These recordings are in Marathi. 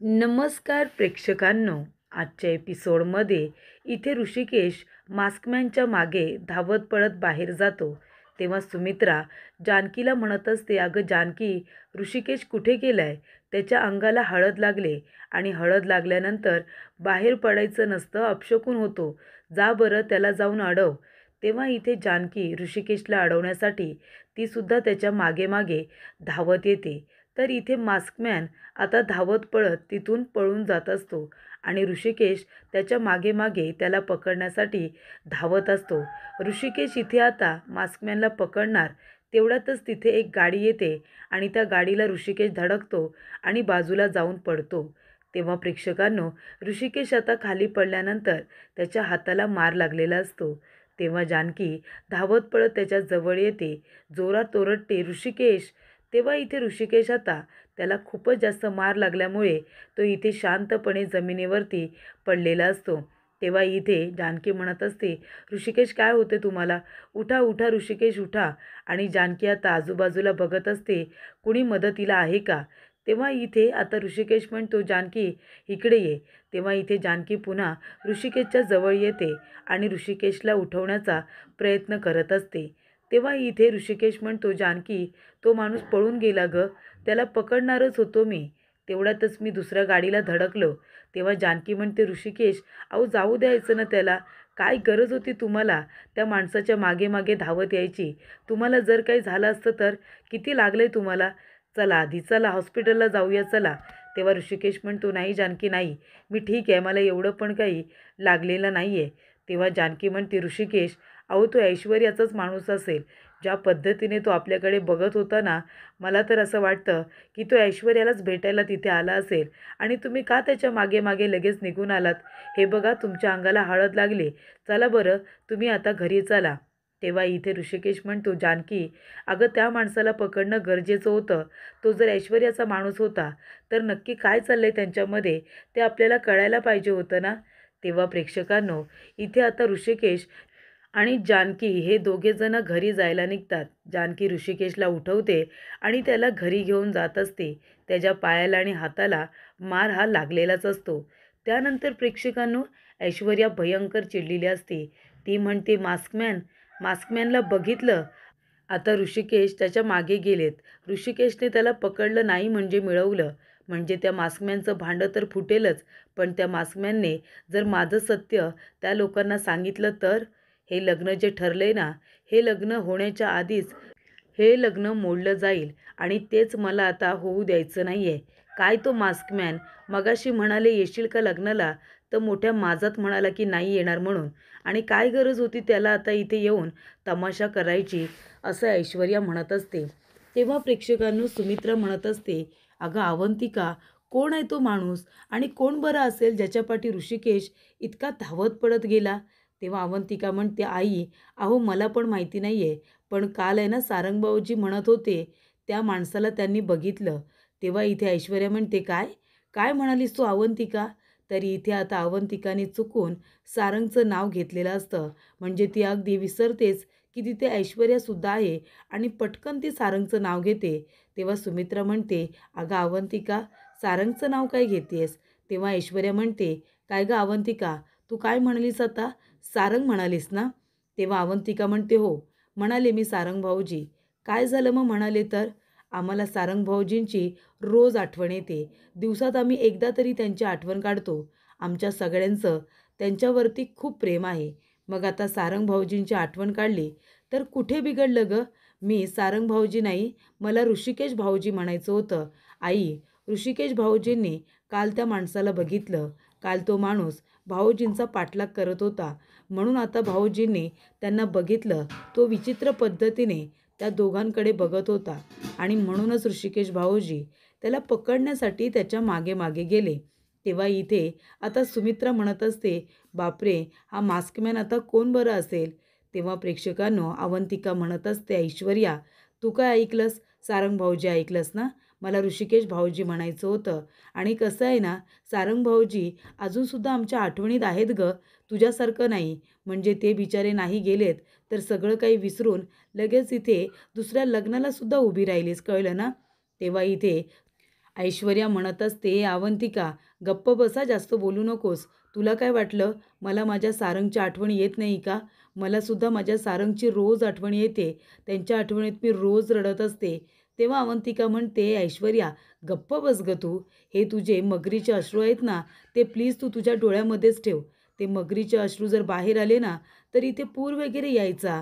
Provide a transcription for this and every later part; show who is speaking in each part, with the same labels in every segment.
Speaker 1: नमस्कार प्रेक्षकांनो. आजच्या एपिसोडमध्ये इथे ऋषिकेश मास्कमॅनच्या मागे धावत पळत बाहेर जातो. तेव्हा सुमित्रा जानकीला म्हणत असते, अगं जानकी, ऋषिकेश कुठे गेलाय? त्याच्या अंगाला हळद लागले आणि हळद लागल्यानंतर बाहेर पडायचं नसतं, अपशकुन होतो. जा बरं त्याला जाऊन अडव. तेव्हा इथे जानकी ऋषिकेशला अडवण्यासाठी तीसुद्धा त्याच्या मागे मागे धावत येते. तर इथे मास्कमॅन आता धावत पळत तिथून पळून जात असतो आणि ऋषिकेश त्याच्या मागे मागे त्याला पकडण्यासाठी धावत असतो. ऋषिकेश इथे आता मास्कमॅनला पकडणार तेवढ्यातच तिथे एक गाडी येते आणि त्या गाडीला ऋषिकेश धडकतो आणि बाजूला जाऊन पडतो. तेव्हा प्रेक्षकांनो, ऋषिकेश आता खाली पडल्यानंतर त्याच्या हाताला मार लागलेला असतो. तेव्हा जानकी धावत पळत त्याच्या जवळ येते, जोरात ओरडते, ऋषिकेश. तेव्हा इथे ऋषिकेश आता त्याला खूपच जास्त मार लागल्यामुळे तो इथे शांतपणे जमिनीवरती पडलेला असतो. तेव्हा इथे जानकी म्हणत असते, ऋषिकेश काय होते तुम्हाला? उठा उठा ऋषिकेश उठा. आणि जानकी आता आजूबाजूला बघत असते, कुणी मदतीला आहे का? तेव्हा इथे आता ऋषिकेश म्हणतो, जानकी इकडे ये. तेव्हा इथे जानकी पुन्हा ऋषिकेशच्या जवळ येते आणि ऋषिकेशला उठवण्याचा प्रयत्न करत असते. तेव्हा इथे ऋषिकेश म्हणतो, जानकी तो माणूस पळून गेला गं, त्याला पकडणारच होतो मी. तेवढ्यातच मी दुसऱ्या गाडीला धडकलो. तेव्हा जानकी म्हणते, ऋषिकेश अहो जाऊ द्यायचं ना त्याला. काय गरज होती तुम्हाला त्या माणसाच्या मागे मागे धावत यायची? तुम्हाला जर काही झालं असतं तर? किती लागले तुम्हाला? चला आधी चला हॉस्पिटलला जाऊया चला. तेव्हा ऋषिकेश म्हणतो, नाही जानकी नाही, मी ठीक आहे, मला एवढं पण काही लागलेलं नाही आहे. तेव्हा जानकी म्हणते, ऋषिकेश अहो तो ऐश्वर्याचाच माणूस असेल. ज्या पद्धतीने तो आपल्याकडे बघत होता ना, मला तर असं वाटतं की तो ऐश्वर्यालाच भेटायला तिथे आला असेल आणि तुम्ही का त्याच्या मागे मागे लगेच निघून आलात? हे बघा तुमच्या अंगाला हळद लागली. चला बरं तुम्ही आता घरी चला. तेव्हा इथे ऋषिकेश म्हणतो, जानकी अगं त्या माणसाला पकडणं गरजेचं होतं. तो जर ऐश्वर्याचा माणूस होता तर नक्की काय चाललंय त्यांच्यामध्ये ते आपल्याला कळायला पाहिजे होतं ना. तेव्हा प्रेक्षकांनो, इथे आता ऋषिकेश आणि जानकी हे दोघेजण घरी जायला निघतात. जानकी ऋषिकेशला उठवते आणि त्याला घरी घेऊन जात असते. त्याच्या पायाला आणि हाताला मार हा लागलेलाच असतो. त्यानंतर प्रेक्षकांनो, ऐश्वर्या भयंकर चिडलेली असते. ती म्हणते, मास्कमॅनला बघितलं. आता ऋषिकेश त्याच्या मागे गेलेत. ऋषिकेशने त्याला पकडलं नाही म्हणजे मिळवलं. म्हणजे त्या मास्कमॅनचं भांडं तर फुटेलच. पण त्या मास्कमॅनने जर माझं सत्य त्या लोकांना सांगितलं तर? हे लग्न जे ठरले ना, हे लग्न होण्याच्या आधीच हे लग्न मोडलं जाईल आणि तेच मला आता होऊ द्यायचं नाही आहे. काय तो मास्कमॅन मगाशी म्हणाले येशील का लग्नाला, तर मोठ्या माजात म्हणाला की नाही येणार म्हणून. आणि काय गरज होती त्याला आता इथे येऊन तमाशा करायची, असं ऐश्वर्या म्हणत असते. तेव्हा प्रेक्षकांनो, सुमित्रा म्हणत असते, अगं अवंतिका, कोण आहे तो माणूस आणि कोण बरं असेल ज्याच्या पाठी ऋषिकेश इतका धावत पडत गेला? तेव्हा अवंतिका म्हणते, आई अहो मला पण माहिती नाही आहे, पण काल आहे ना सारंगबाऊजी म्हणत होते त्या माणसाला त्यांनी बघितलं. तेव्हा इथे ऐश्वर्या म्हणते, काय काय म्हणालीस तू अवंतिका? तरी इथे आता अवंतिकाने चुकून सारंगचं नाव घेतलेलं असतं. म्हणजे ती अगदी विसरतेच की तिथे ऐश्वर्यासुद्धा आहे आणि पटकन ती सारंगचं नाव घेते. तेव्हा सुमित्रा म्हणते, अगं अवंतिका, सारंगचं नाव काय घेतेस? तेव्हा ऐश्वर्या म्हणते, काय गं अवंतिका, तू काय म्हणालीस आता? सारंग म्हणालीस ना? तेव्हा अवंतिका म्हणते, हो म्हणाले मी सारंग भाऊजी. काय झालं मग म्हणाले तर? आम्हाला सारंग भाऊजींची रोज आठवण येते. दिवसात आम्ही एकदा तरी त्यांची आठवण काढतो. आमच्या सगळ्यांचं त्यांच्यावरती खूप प्रेम आहे. मग आता सारंग भाऊजींची आठवण काढली तर कुठे बिघडलं गं? मी सारंग भाऊजी नाही, मला ऋषिकेश भाऊजी म्हणायचं होतं. आई, ऋषिकेश भाऊजींनी काल त्या माणसाला बघितलं. काल तो माणूस भाऊजींचा पाठलाग करत होता. म्हणून आता भाऊजींनी त्यांना बघितलं. तो विचित्र पद्धतीने त्या दोघांकडे बघत होता आणि म्हणूनच ऋषिकेश भाऊजी त्याला पकडण्यासाठी त्याच्या मागे मागे गेले. तेव्हा इथे आता सुमित्रा म्हणत असते, बापरे, हा मास्कमॅन आता कोण बरं असेल? तेव्हा प्रेक्षकांनो, अवंतिका म्हणत असते, ऐश्वर्या तू काय ऐकलंस? सारंग भाऊजी ऐकलंस ना? मला ऋषिकेश भाऊजी म्हणायचं होतं. आणि कसं आहे ना, सारंग भाऊजी अजूनसुद्धा आमच्या आठवणीत आहेत गं, तुझ्यासारखं नाही. म्हणजे ते बिचारे नाही गेलेत तर सगळं काही विसरून लगेच इथे दुसऱ्या लग्नाला सुद्धा उभी राहिलीस, कळलं ना? तेव्हा इथे ऐश्वर्या म्हणत असते, अवंतिका गप्प बसा, जास्त बोलू नकोस. तुला काय वाटलं मला माझ्या सारंगची आठवण येत नाही का? मला सुद्धा माझ्या सारंगची रोज आठवण येते. त्यांच्या आठवणीत मी रोज रडत असते. तेव्हा अवंतिका म्हणते, ऐश्वर्या गप्प बस गं तू. हे तुझे मगरीचे अश्रू आहेत ना, ते प्लीज तू तुझ्या डोळ्यामध्येच ठेव. ते मगरीचे अश्रू जर बाहेर आले ना, तर इथे पूर वगैरे यायचा.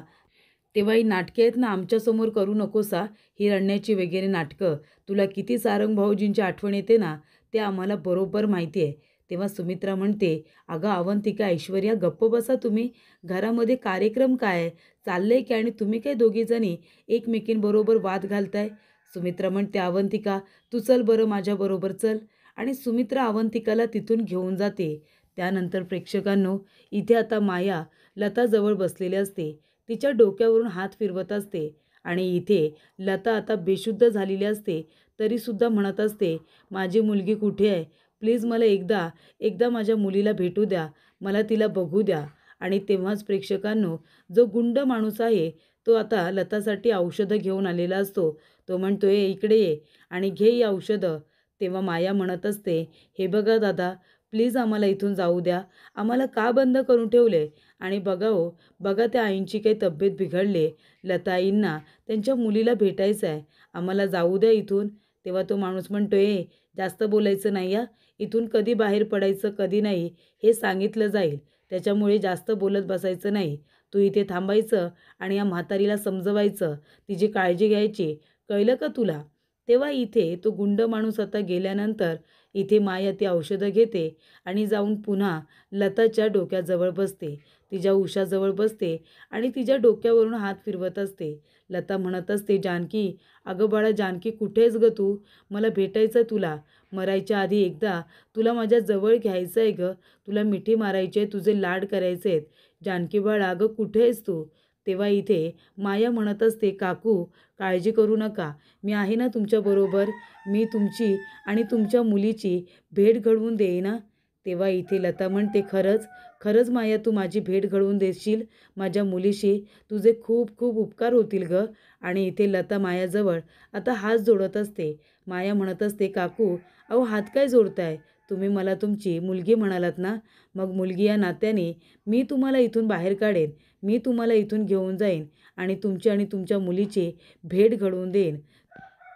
Speaker 1: तेव्हा ही नाटके आहेत ना आमच्यासमोर करू नकोस हा. ही रडण्याची वगैरे नाटकं. तुला किती सारंग भाऊजींची आठवण येते ना, ते आम्हाला बरोबर माहिती आहे. तेव्हा सुमित्रा म्हणते, अगं अवंतिका, ऐश्वर्या गप्प बसा तुम्ही. घरामध्ये कार्यक्रम काय आहे? चाललंय की आणि तुम्ही काय दोघीजणी एकमेकींबरोबर वाद घालताय? सुमित्रा म्हणते, अवंतिका तू चल बरं माझ्याबरोबर चल. आणि सुमित्रा अवंतिकाला तिथून घेऊन जाते. त्यानंतर प्रेक्षकांनो, इथे आता माया लताजवळ बसलेली असते. तिच्या डोक्यावरून हात फिरवत असते आणि इथे लता आता बेशुद्ध झालेली असते. तरीसुद्धा म्हणत असते, माझी मुलगी कुठे आहे? प्लीज मला एकदा एकदा माझ्या मुलीला भेटू द्या. मला तिला बघू द्या. आणि तेव्हाच प्रेक्षकांनो, जो गुंड माणूस आहे तो आता लतासाठी औषधं घेऊन आलेला असतो. तो म्हणतो, इकडे ये आणि घे ही औषधं. तेव्हा माया म्हणत असते, हे बघा दादा, प्लीज आम्हाला इथून जाऊ द्या. आम्हाला का बंद करून ठेवले? आणि बघा हो, बघा त्या आईंची काही तब्येत बिघडली. लता आईंना त्यांच्या मुलीला भेटायचं आहे. आम्हाला जाऊ द्या इथून. तेव्हा तो माणूस म्हणतोय, जास्त बोलायचं नाही या. इथून कधी बाहेर पडायचं कधी नाही हे सांगितलं जाईल. त्याच्यामुळे जास्त बोलत बसायचं नाही. तू इथे थांबायचं आणि या म्हातारीला समजवायचं. तिची काळजी घ्यायची. कळलं का तुला? तेव्हा इथे तो गुंड माणूस आता गेल्यानंतर इथे माया ती औषधं घेते आणि जाऊन पुन्हा लताच्या डोक्याजवळ बसते. तिच्या उशाजवळ बसते आणि तिच्या डोक्यावरून हात फिरवत असते. लता म्हणत असते, जानकी, अगं बाळा जानकी, कुठेस गं तू? मला भेटायचं तुला. मरायच्या आधी एकदा तुला माझ्या जवळ घ्यायचं आहे गं. तुला मिठी मारायची आहे, तुझे लाड करायचे आहेत. जानकी बाळा, अगं कुठे आहेस तू? तेव्हा इथे माया म्हणत असते, काकू काळजी करू नका. मी आहे ना तुमच्याबरोबर. मी तुमची आणि तुमच्या मुलीची भेट घडवून देईन ना. तेव्हा इथे लता म्हणते, खरंच खरंच माया, तू माझी भेट घडवून देशील माझ्या मुलीशी? तुझे खूप खूप उपकार होतील गं. आणि इथे लता मायाजवळ आता हात जोडत असते. माया म्हणत असते, काकू अहो हात काय जोडताय? तुम्ही मला तुमची मुलगी म्हणालात ना, मग मुलगी या नात्याने मी तुम्हाला इथून बाहेर काढेन. मी तुम्हाला इथून घेऊन जाईन आणि तुमची आणि तुमच्या मुलीची भेट घडवून देईन.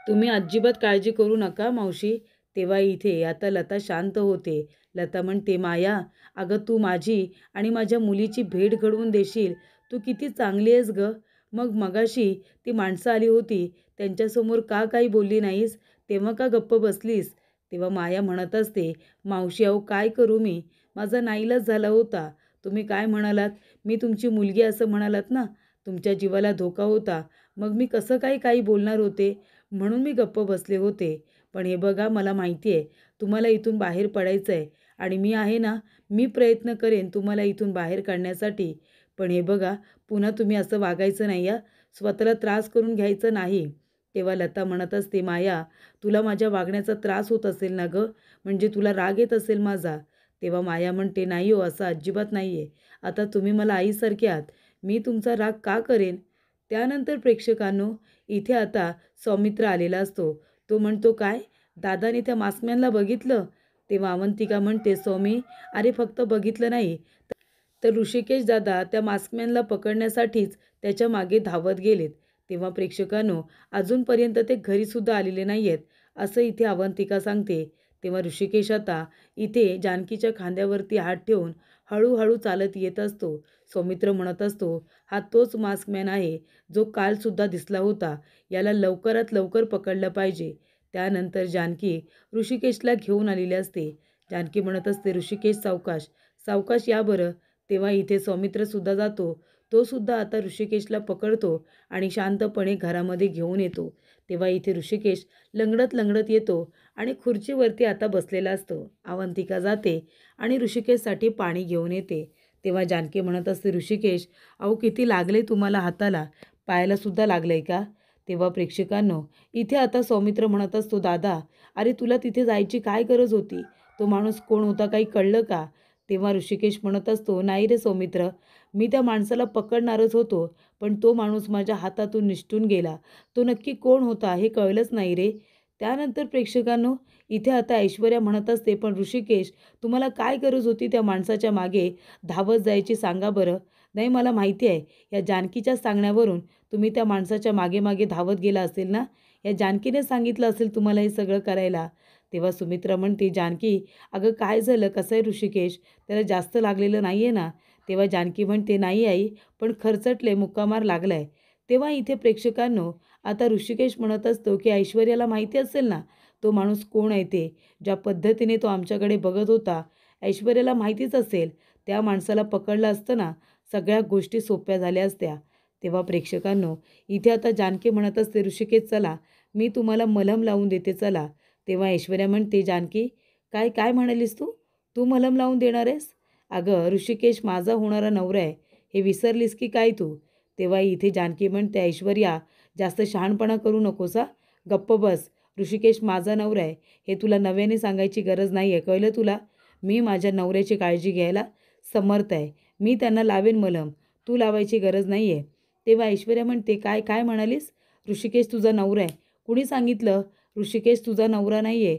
Speaker 1: तुम्ही अजिबात काळजी करू नका मावशी. तेव्हा इथे आता लता शांत होते. लता म्हणते, माया, अगं तू माझी आणि माझ्या मुलीची भेट घडवून देशील. तू किती चांगली आहेस गं. मग मगाशी ती माणसं आली होती, त्यांच्यासमोर का काही बोलली नाहीस? तेव्हा का गप्प बसलीस? तेव्हा माया म्हणत असते, मावशी अहो काय करू मी? माझा नाईलाज झाला होता. तुम्ही काय म्हणालात? मी तुमची मुलगी असं म्हणालात ना. तुमच्या जीवाला धोका होता. मग मी कसं काही बोलणार होते? म्हणून मी गप्प बसले होते. पण हे बघा, मला माहिती आहे तुम्हाला इथून बाहेर पडायचं आहे आणि मी आहे ना, मी प्रयत्न करेन तुम्हाला इथून बाहेर काढण्यासाठी. पण हे बघा, पुन्हा तुम्ही असं वागायचं नाही या. स्वतःला त्रास करून घ्यायचं नाही. तेव्हा लता म्हणत असते, माया, तुला माझ्या वागण्याचा त्रास होत असेल ना गं? म्हणजे तुला राग येत असेल माझा? तेव्हा माया म्हणते, नाही हो, असं अजिबात नाही आहे. आता तुम्ही मला आईसारखे आहात. मी तुमचा राग का करेन? त्यानंतर प्रेक्षकांनो, इथे आता सौमित्र आलेला असतो. तो म्हणतो, काय दादाने त्या मास्कमॅनला बघितलं? तेव्हा अवंतिका म्हणते, सौमी, अरे फक्त बघितलं नाही तर ऋषिकेश दादा त्या मास्कमॅनला पकडण्यासाठीच त्याच्या मागे धावत गेलेत. तेव्हा प्रेक्षकांनो, अजूनपर्यंत ते घरीसुद्धा आलेले नाही आहेत असं इथे अवंतिका सांगते. तेव्हा ऋषिकेश आता इथे जानकीच्या खांद्यावरती हात ठेवून हळूहळू चालत येत असतो. सौमित्र म्हणत असतो, हा तोच मास्कमॅन आहे जो कालसुद्धा दिसला होता. याला लवकरात लवकर पकडलं पाहिजे. त्यानंतर जानकी ऋषिकेशला घेऊन आलेली असते. जानकी म्हणत असते, ऋषिकेश सावकाश सावकाश या बरं. तेव्हा इथे सौमित्रसुद्धा जातो. तो सुद्धा आता ऋषिकेशला पकडतो आणि शांतपणे घरामध्ये घेऊन येतो. तेव्हा इथे ऋषिकेश लंगडत लंगडत येतो आणि खुर्चीवरती आता बसलेला असतो. अवंतिका जाते आणि ऋषिकेशसाठी पाणी घेऊन येते. तेव्हा जानकी म्हणत असते, ऋषिकेश अहो किती लागले तुम्हाला हाताला? पायालासुद्धा लागलं आहे का? तेव्हा प्रेक्षकांनो, इथे आता सौमित्र म्हणत असतो, दादा, अरे तुला तिथे जायची काय गरज होती? तो माणूस कोण होता काही कळलं का? तेव्हा ऋषिकेश म्हणत असतो, नाही रे सौमित्र, मी त्या माणसाला पकडणारच होतो, पण तो माणूस माझ्या हातातून निसटून गेला. तो नक्की कोण होता हे कळलंच नाही रे. त्यानंतर प्रेक्षकांनो, इथे आता ऐश्वर्या म्हणत असते, पण ऋषिकेश, तुम्हाला काय गरज होती त्या माणसाच्या मागे धावत जायची सांगा बरं. नाही, मला माहिती आहे या जानकीच्या सांगण्यावरून तुम्ही त्या माणसाच्या मागे मागे धावत गेला असेल ना. या जानकीने सांगितलं असेल तुम्हाला हे सगळं करायला. तेव्हा सुमित्रा म्हणते, जानकी, अगं काय झालं, कसं आहे ऋषिकेश, त्याला जास्त लागलेलं नाही आहे ना. तेव्हा जानकी म्हणते, नाही आई, पण खरचटले, मुक्कामार लागलाय. तेव्हा इथे प्रेक्षकांनो, आता ऋषिकेश म्हणत असतो की ऐश्वर्याला माहिती असेल ना तो माणूस कोण आहे ते, ज्या पद्धतीने तो आमच्याकडे बघत होता, ऐश्वर्याला माहितीच असेल. त्या माणसाला पकडलं असतं ना, सगळ्या गोष्टी सोप्या झाल्या असत्या. तेव्हा प्रेक्षकांनो, इथे आता जानकी म्हणत असते, ऋषिकेश चला, मी तुम्हाला मलम लावून देते चला. तेव्हा ऐश्वर्या म्हणते, जानकी, काय काय म्हणालीस तू, तू मलम लावून देणार आहेस? अगं ऋषिकेश माझा होणारा नवरा आहे, हे विसरलीस की काय तू? तेव्हा इथे जानकी म्हणते, ऐश्वर्या, जास्त शहाणपणा करू नकोस हा, गप्प बस. ऋषिकेश माझा नवरा आहे हे तुला नव्याने सांगायची गरज नाही आहे, कळलं तुला? मी माझ्या नवऱ्याची काळजी घ्यायला समर्थ आहे. मी त्यांना लावेन मलम, तू लावायची गरज नाही आहे. तेव्हा ऐश्वर्या म्हणते, काय काय म्हणालीस? ऋषिकेश तुझा नवरा आहे. कुणी सांगितलं? ऋषिकेश तुझा नवरा नाही आहे.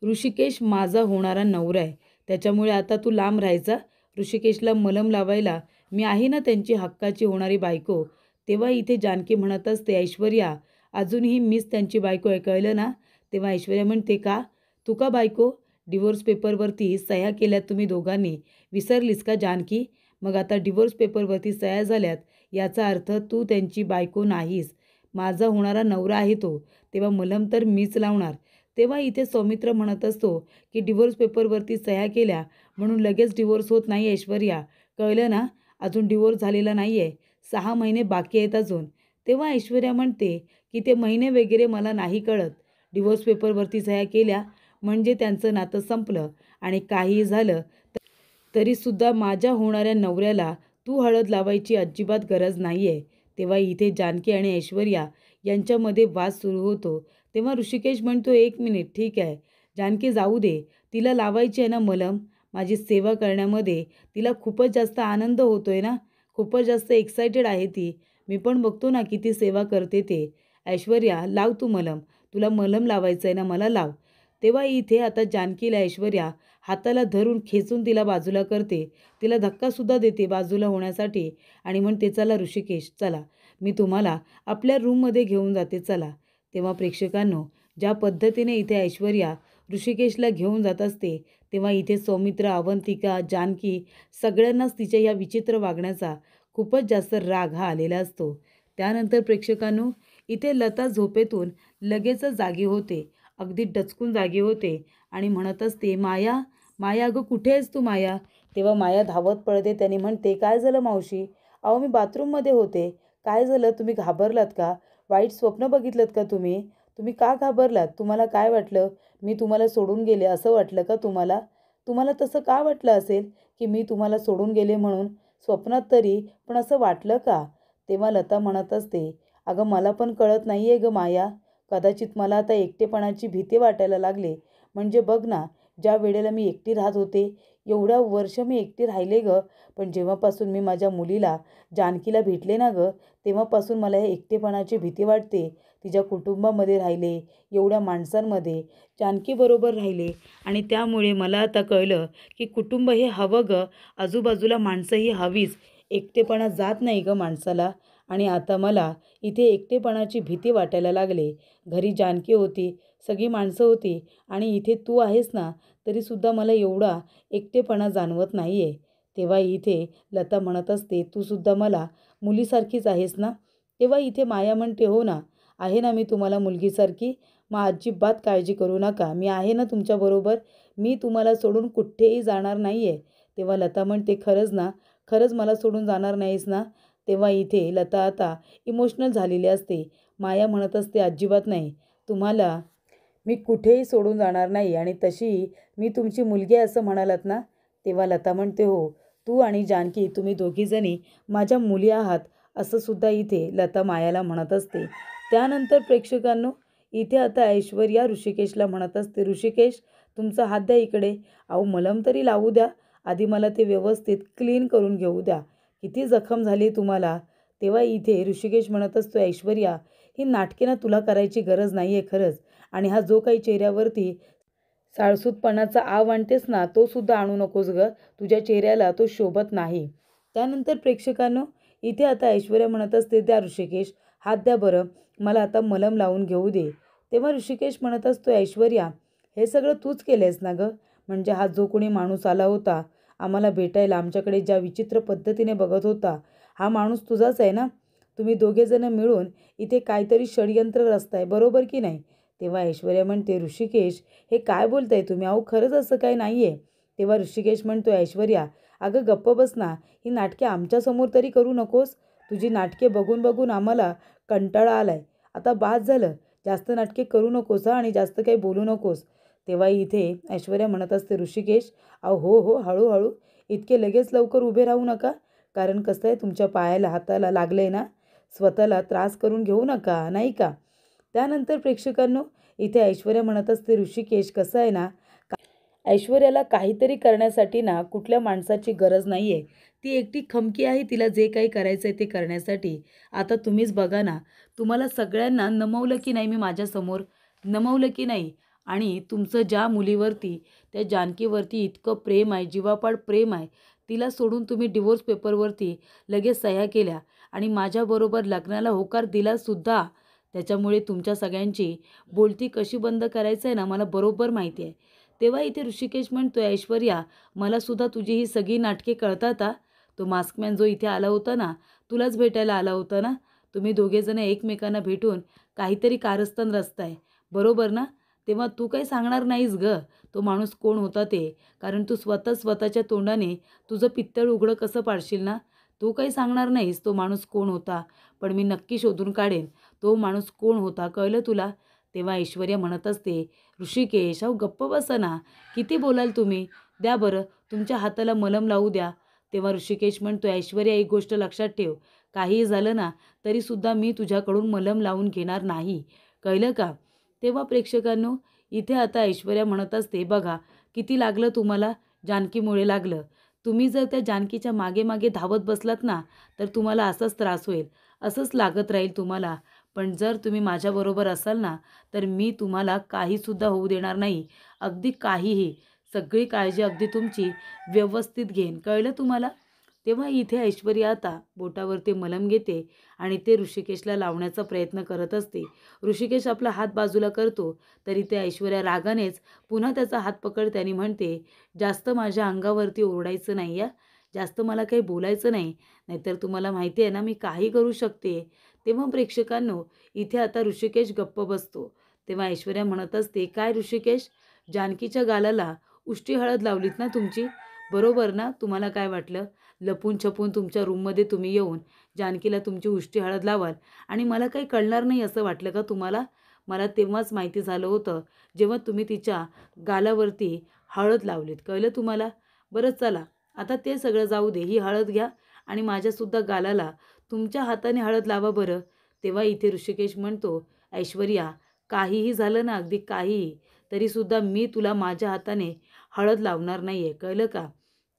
Speaker 1: ऋषिकेश माझा होणारा नवरा आहे. त्याच्यामुळे आता तू लांब राहायचा. ऋषिकेशला मलम लावायला मी आहे ना, त्यांची हक्काची होणारी बायको. तेव्हा इथे जानकी म्हणत असते, ऐश्वर्या, अजूनही मीच त्यांची बायको आहे, कळलं ना? तेव्हा ऐश्वर्या म्हणते, का? तू का बायको? डिवोर्स पेपरवरती सह्या केल्यात तुम्ही दोघांनी, विसरलीस का जानकी? मग आता डिवोर्स पेपरवरती सह्या झाल्यात, याचा अर्थ तू त्यांची बायको नाहीस. माझा होणारा नवरा आहे तो, तेव्हा मलम तर मीच लावणार. तेव्हा इथे सौमित्र म्हणत असतो की डिवोर्स पेपरवरती सह्या केल्या म्हणून लगेच डिवोर्स होत नाही ऐश्वर्या, कळलं ना? अजून डिवोर्स झालेला नाही आहे, 6 महिने बाकी आहेत अजून. तेव्हा ऐश्वर्या म्हणते की ते महिने वगैरे मला नाही कळत. डिवोर्स पेपरवरती सह्या केल्या म्हणजे त्यांचं नातं संपलं, आणि काहीही झालं तरीसुद्धा माझ्या होणाऱ्या नवऱ्याला तू हळद लावायची अजिबात गरज नाही आहे. तेव्हा इथे जानकी आणि ऐश्वर्या यांच्यामध्ये वाद सुरू होतो. तेव्हा ऋषिकेश म्हणतो, 1 मिनिट, ठीक आहे जानकी, जाऊ दे, तिला लावायची आहे ना मलम. माझी सेवा करण्यामध्ये तिला खूपच जास्त आनंद होतो आहे ना, खूपच जास्त एक्सायटेड आहे ती. मी पण बघतो ना किती सेवा करते ते. ऐश्वर्या, लाव तू मलम, तुला मलम लावायचं आहे ना, मला लाव. तेव्हा इथे आता जानकीला ऐश्वर्या हाताला धरून खेचून तिला बाजूला करते, तिला धक्कासुद्धा देते बाजूला होण्यासाठी, आणि म्हणते, चला ऋषिकेश चला, मी तुम्हाला आपल्या रूममध्ये घेऊन जाते चला. तेव्हा प्रेक्षकांनो, ज्या पद्धतीने इथे ऐश्वर्या ऋषिकेशला घेऊन जात असते, तेव्हा इथे सौमित्र, अवंतिका, जानकी सगळ्यांनाच तिच्या या विचित्र वागण्याचा खूपच जास्त राग हा आलेला असतो. त्यानंतर प्रेक्षकांनो, इथे लता झोपेतून लगेचच जागी होते, अगदी डचकून जागी होते आणि म्हणत असते, माया, माया, अगं कुठे आहेस तू माया? तेव्हा माया धावत पळते, त्याने म्हणते, काय झालं मावशी? अहो मी बाथरूममध्ये होते. काय झालं, तुम्ही घाबरलात का? वाईट स्वप्न बघितलं का तुम्ही? तुम्ही का घाबरलात? तुम्हाला काय वाटलं, मी तुम्हाला सोडून गेले असं वाटलं का तुम्हाला? तुम्हाला तसं का वाटलं असेल की मी तुम्हाला सोडून गेले म्हणून? स्वप्नात तरी पण असं वाटलं का? तेव्हा लता म्हणत असते, अगं मला पण कळत नाही आहे गं माया, कदाचित मला आता एकटेपणाची भीती वाटायला लागली. म्हणजे बघ ना, ज्या वेळेला मी एकटी राहत होते, एवढ्या वर्ष मी एकटी राहिले गं, पण जेव्हापासून मी माझ्या मुलीला जानकीला भेटले ना गं, तेव्हापासून मला हे एकटेपणाची भीती वाटते. तिच्या कुटुंबामध्ये राहिले, एवढ्या माणसांमध्ये जानकीबरोबर राहिले, आणि त्यामुळे मला आता कळलं की कुटुंब हे हवं गं, आजूबाजूला माणसंही हवीच. एकटेपणा जात नाही गं माणसाला. आणि आता मला इथे एकटेपणाची भीती वाटायला लागले. घरी जानकी होती, सगळी माणसं होती, आणि इथे तू आहेस ना, तरीसुद्धा मला एवढा एकटेपणा जाणवत नाही आहे. तेव्हा इथे लता म्हणत असते, तू सुद्धा मला मुलीसारखीच आहेस ना? तेव्हा इथे माया म्हणते, हो ना, आहे ना मी तुम्हाला मुलगीसारखी. मग अजिबात काळजी करू नका, मी आहे ना तुमच्याबरोबर, मी तुम्हाला सोडून कुठेही जाणार नाही आहे. तेव्हा लता म्हणते, खरंच ना, खरंच मला सोडून जाणार नाहीस ना? तेव्हा इथे लता आता इमोशनल झालेली असते. माया म्हणत असते, अजिबात नाही, तुम्हाला मी कुठेही सोडून जाणार नाही, आणि तशी मी तुमची मुलगी आहे असं म्हणालात ना? तेव्हा लता म्हणते, हो, तू आणि जानकी तुम्ही दोघीजणी माझ्या मुली आहात, असं सुद्धा इथे लता मायाला म्हणत असते. त्यानंतर प्रेक्षकांनो, इथे आता ऐश्वर्या ऋषिकेशला म्हणत असते, ऋषिकेश, तुमचा हात द्या इकडे. अहो मलम तरी लावू द्या, आधी मला ते व्यवस्थित क्लीन करून घेऊ द्या, किती जखम झाली तुम्हाला. तेव्हा इथे ऋषिकेश म्हणत असतो, ऐश्वर्या, ही नाटके ना तुला करायची गरज नाही आहे खरंच, आणि हा जो काही चेहऱ्यावरती साळसूतपणाचा आव आणतेस ना, तो सुद्धा आणू नकोस ग. तुझ्या चेहऱ्याला तो शोभत नाही. त्यानंतर प्रेक्षकांनो, इथे आता ऐश्वर्या म्हणत असते, द्या ऋषिकेश, हात द्या बरं, मला आता मलम लावून घेऊ दे. तेव्हा ऋषिकेश म्हणत असतो, ऐश्वर्या, हे सगळं तूच केलंयस ना गं? म्हणजे हा जो कोणी माणूस आला होता आम्हाला भेटायला, आमच्याकडे ज्या विचित्र पद्धतीने बघत होता, हा माणूस तुझाच आहे ना? तुम्ही दोघेजणं मिळून इथे काहीतरी षडयंत्र रचताय, बरोबर की नाही? तेव्हा ऐश्वर्या म्हणते, ऋषिकेश, हे काय बोलताय तुम्ही? अहो खरंच असं काही नाही आहे. तेव्हा ऋषिकेश म्हणतो, ऐश्वर्या, अगं गप्प बस ना, ही नाटके आमच्यासमोर तरी करू नकोस. तुझी नाटके बघून बघून आम्हाला कंटाळा आलाय. आता बास झालं, जास्त नाटके करू नकोस आणि जास्त काही बोलू नकोस. तेव्हा इथे ऐश्वर्या म्हणत असते, ऋषिकेश, अहो हो हो, हळूहळू, इतके लगेच लवकर उभे राहू नका. कारण कसं आहे, तुमच्या पायाला हाताला लागले ना, स्वतःला त्रास करून घेऊ नका, नाही का? त्यानंतर प्रेक्षकांनो, इथे ऐश्वर्या म्हणत असते, ऋषिकेश, कसं आहे ना, ऐश्वर्याला काहीतरी करण्यासाठी ना कुठल्या माणसाची गरज नाही आहे. ती एकटी खमकी आहे, तिला जे काही करायचं आहे ते करण्यासाठी. आता तुम्हीच बघा ना, तुम्हाला सगळ्यांना नमवलं की नाही मी माझ्यासमोर? नमवलं की नाही? आणि तुमचं ज्या मुलीवरती, त्या जानकीवरती इतकं प्रेम आहे, जीवापाड प्रेम आहे, तिला सोडून तुम्ही डिवोर्स पेपरवरती लगेच सह्या केल्या आणि माझ्याबरोबर लग्नाला होकार दिलासुद्धा. त्याच्यामुळे तुमच्या सगळ्यांची बोलती कशी बंद करायचं आहे ना, मला बरोबर माहिती आहे. तेव्हा इथे ऋषिकेश म्हणतोय, ऐश्वर्या, मला सुद्धा तुझी ही सगळी नाटके कळतात हा. तो मास्कमॅन जो इथे आला होता ना, तुलाच भेटायला आला होता ना? तुम्ही दोघेजण एकमेकांना भेटून काहीतरी कारस्थान रचताय, बरोबर ना? तेव्हा तू काही सांगणार नाहीस ग, तो माणूस कोण होता ते. कारण तू स्वतःच्या तोंडाने तुझं पित्तळ उघडं कसं पाडशील ना? तू काही सांगणार नाहीस तो माणूस कोण होता, पण मी नक्की शोधून काढेन तो माणूस कोण होता, कळलं तुला? तेव्हा ऐश्वर्या म्हणत असते, ऋषिकेश, अहो गप्प बसा ना, किती बोलाल तुम्ही? द्या बरं, तुमच्या हाताला मलम लावू द्या. तेव्हा ऋषिकेश म्हणतो, ऐश्वर्या, एक गोष्ट लक्षात ठेव, काहीही झालं ना तरीसुद्धा मी तुझ्याकडून मलम लावून घेणार नाही, कळलं का? तेव्हा प्रेक्षकांनो, इथे आता ऐश्वर्या म्हणत असते, बघा किती लागलं तुम्हाला, जानकीमुळे लागलं. तुम्ही जर त्या जानकीच्या मागे मागे धावत बसलात ना, तर तुम्हाला असाच त्रास होईल, असंच लागत राहील तुम्हाला. पण जर तुम्ही माझ्याबरोबर असाल ना, तर मी तुम्हाला काहीसुद्धा होऊ देणार नाही, अगदी काहीही. सगळी काळजी अगदी तुमची व्यवस्थित घेईन, कळलं तुम्हाला? तेव्हा इथे ऐश्वर्या आता बोटावर ते मलम घेते आणि ते ऋषिकेशला लावण्याचा प्रयत्न करत असते. ऋषिकेश आपला हात बाजूला करतो, तरी ते ऐश्वर्या रागानेच पुन्हा त्याचा हात पकडते आणि म्हणते, जास्त माझ्या अंगावरती ओरडायचं नाही या, जास्त मला काही बोलायचं नाही, नाहीतर तुम्हाला माहिती आहे ना मी काही करू शकते. तेव्हा प्रेक्षकांनो, इथे आता ऋषिकेश गप्प बसतो. तेव्हा ऐश्वर्या म्हणत असते, काय ऋषिकेश, जानकीच्या गालाला उष्टी हळद लावलीत ना तुमची, बरोबर ना? तुम्हाला काय वाटलं, लपून छपून तुमच्या रूममध्ये तुम्ही येऊन जानकीला तुमची उष्टी हळद लावाल आणि मला काही कळणार नाही असं वाटलं का तुम्हाला? मला तेव्हाच माहिती झालं होतं, जेव्हा तुम्ही तिच्या गालावरती हळद लावलीत, कळलं तुम्हाला? बरं चला, आता ते सगळं जाऊ दे, ही हळद घ्या आणि माझ्यासुद्धा गालाला तुमच्या हाताने हळद लावा बरं. तेव्हा इथे ऋषिकेश म्हणतो, ऐश्वर्या, काहीही झालं ना, अगदी काहीही, तरीसुद्धा मी तुला माझ्या हाताने हळद लावणार नाही आहे, कळलं का?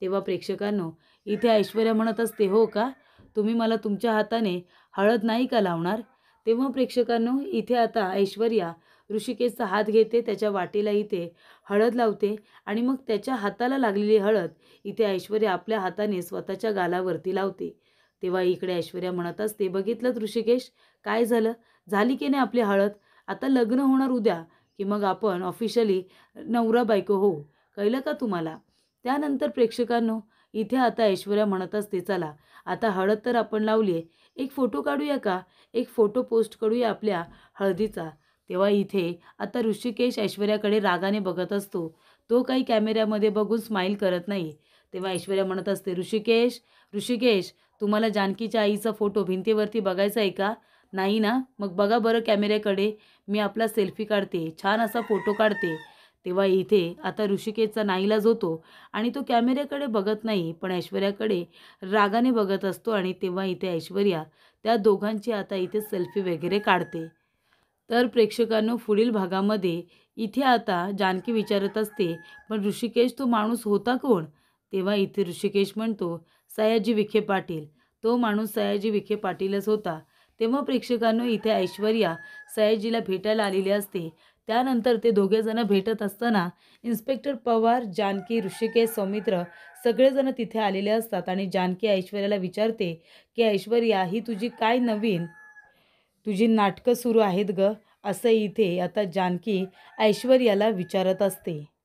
Speaker 1: तेव्हा प्रेक्षकांनो, इथे ऐश्वर्या म्हणत असते, हो का? तुम्ही मला तुमच्या हाताने हळद नाही का लावणार? तेव्हा प्रेक्षकांनो, इथे आता ऐश्वर्या ऋषिकेशचा हात घेते, त्याच्या वाटेला इथे हळद लावते आणि मग त्याच्या हाताला लागलेली हळद इथे ऐश्वर्या आपल्या हाताने स्वतःच्या गालावरती लावते. तेव्हा इकडे ऐश्वर्या म्हणत असते, बघितलं ऋषिकेश, काय झालं? झाली की नाही आपली हळद? आता लग्न होणार उद्या, की मग आपण ऑफिशियली नवरा बायको होऊ, कळलं का तुम्हाला? त्यानंतर प्रेक्षकांनो, इथे आता ऐश्वर्या म्हणत असते, चला आता हळद तर आपण लावली आहे, एक फोटो काढूया का? एक फोटो पोस्ट करूया आपल्या हळदीचा. तेव्हा इथे आता ऋषिकेश ऐश्वर्याकडे रागाने बघत असतो. तो काही कॅमेऱ्यामध्ये बघून स्माईल करत नाही. तेव्हा ऐश्वर्या म्हणत असते, ऋषिकेश, ऋषिकेश, तुम्हाला जानकीच्या आईचा फोटो भिंतीवरती बघायचा आहे का? नाही ना? मग बघा बरं कॅमेऱ्याकडे, मी आपला सेल्फी काढते, छान असा फोटो काढते. तेव्हा इथे आता ऋषिकेशचा नाईलाज होतो आणि तो कॅमेऱ्याकडे बघत नाही, पण ऐश्वर्याकडे रागाने बघत असतो आणि तेव्हा इथे ऐश्वर्या त्या दोघांची आता इथे सेल्फी वगैरे काढते. तर प्रेक्षकांनो, पुढील भागामध्ये इथे आता जानकी विचारत असते, पण ऋषिकेश तो माणूस होता कोण? तेव्हा इथे ऋषिकेश म्हणतो, सयाजी विखे पाटील. तो माणूस सयाजी विखे पाटीलच होता. तेव्हा प्रेक्षकांनो, इथे ऐश्वर्या सयाजीला भेटायला आलेली असते. त्यानंतर ते दोघेजणं भेटत असताना इन्स्पेक्टर पवार, जानकी, ऋषिकेश, सौमित्र सगळेजण तिथे आलेले असतात आणि जानकी ऐश्वर्याला विचारते की ऐश्वर्या, ही तुझी काय नवीन तुझी नाटकं सुरू आहेत ग? असं इथे आता जानकी ऐश्वर्याला विचारत असते.